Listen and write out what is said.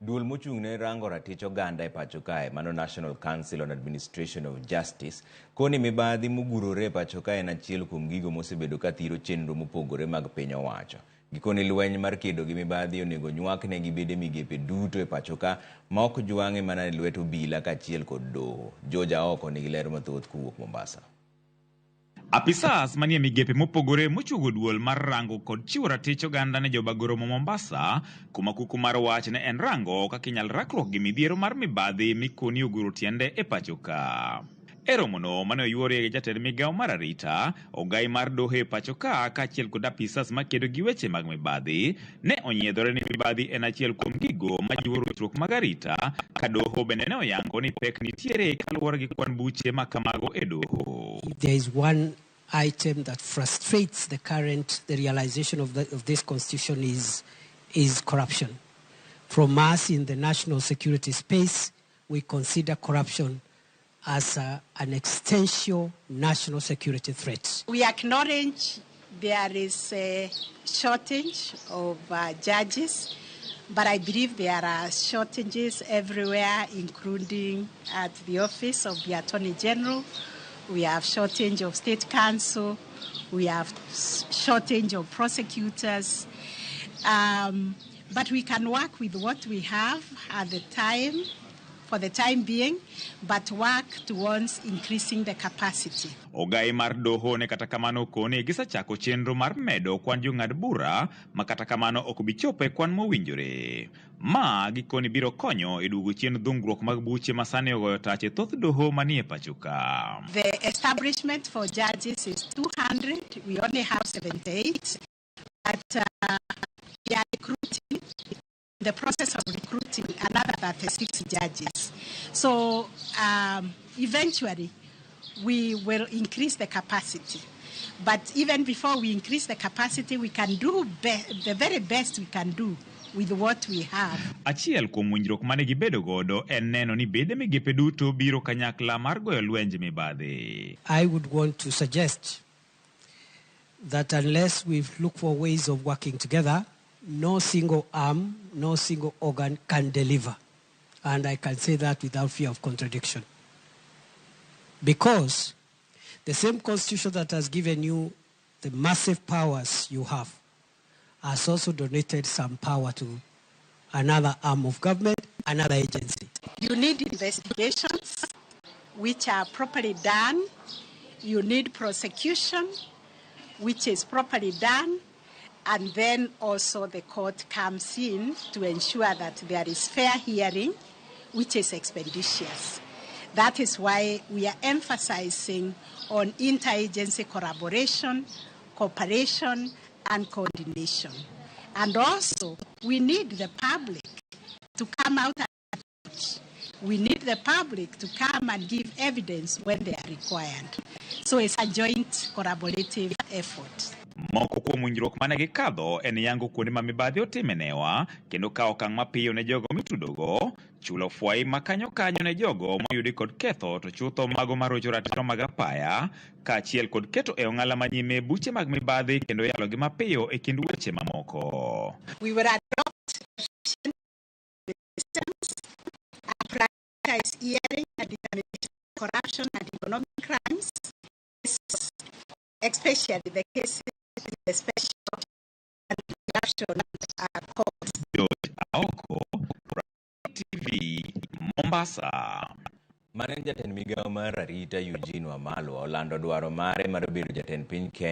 Duol mochung'ne rango ratich oganda e pacho kae, mano National Council on Administration of Justice, koni mibadhi mugurore e pacho kae en achiel kuom gigo mosebedo ka thiro chenro mopogore mag piny owacho. Gikoni lweny mar kedo gi mibadhi onego nywakne gi bede migepe duto e pacho ka ma ok jwang'e mana e lwet obila kaachiel kod doho. Joja oko nigi ler mathoth kowuok Mombasa. Apisas manie migepe mopogore mochugo duol mar rango kod chiwo ratich oganda ne jobagoro Mombasa, kuma kuku mar wach ne en rango kaka inyal rakruok gi midhiero mar mibadhi mikoni oguro tiende e pacho ka. E romono mane oyuorie gi jatend migawo mar arita, ogai mar doho e pacho ka kaachiel kod apisas makedo gi weche mag mibadhi, ne onyiedhore ni mibadhi en achiel kuom gigo majiwo ruchruok mag arita, ka doho bende ne oyango ni pek nitiere kaluwore gi kwan buche ma kamago e doho. There is one item that frustrates the realization of this constitution is corruption. From us in the national security space, we consider corruption as an existential national security threat. We acknowledge there is a shortage of judges, but I believe there are shortages everywhere, including at the office of the Attorney General. We have shortage of state counsel. We have shortage of prosecutors. But we can work with what we have at the time, for the time being, but work towards increasing the capacity. Ogai mar doho ne kata kamano kone gisachako chenro mar medo kwan jong'ad bura ma kata kamano ok bichope kwan mowinjore. Ma gikoni biro konyo e duogo chien dhungruok mag buche masane ogoyo tach e thoth doho manie pacho ka. The establishment for judges is 200. We only have 78. But we are recruiting, the process of recruiting another 36 judges. So eventually we will increase the capacity. But even before we increase the capacity, we can do the very best we can do with what we have. Achiel kuom winjruok mane gibedo godo en neno ni bede migepe duto biro kanyakla mar goyo lwenj mibadhi. I would want to suggest that unless we look for ways of working together, no single arm, no single organ can deliver. And I can say that without fear of contradiction. Because the same constitution that has given you the massive powers you have has also donated some power to another arm of government, another agency. You need investigations which are properly done. You need prosecution which is properly done. And then also the court comes in to ensure that there is fair hearing, which is expeditious. That is why we are emphasizing on interagency collaboration, cooperation, and coordination. And also, we need the public to come out and watch. We need the public to come and give evidence when they are required. So it's a joint collaborative effort. Moko kuom winjruok mane gikadho en yango kuonde ma mibadhi otimenewa kendo kawo okang' mapiyo ne jogo mitudogo, chulo fwai makanyo ne jogo moyudi kod ketho to chutho mago marocho ratiro mag apaya, kaachiel kod keto e ong'ala manyime buche mag mibadhi kendo yalogi mapiyo e kind weche mamoko. We will adopt efficient systems and prioritize hearing and determination of corruption and economic crimes, especially the cases the special and corruption courts. George Aoko, TV, Mombasa. Mane jatend migawo mar arita Eugene Wamalwa olando dwaro mare mar bedo jatend piny Kenya.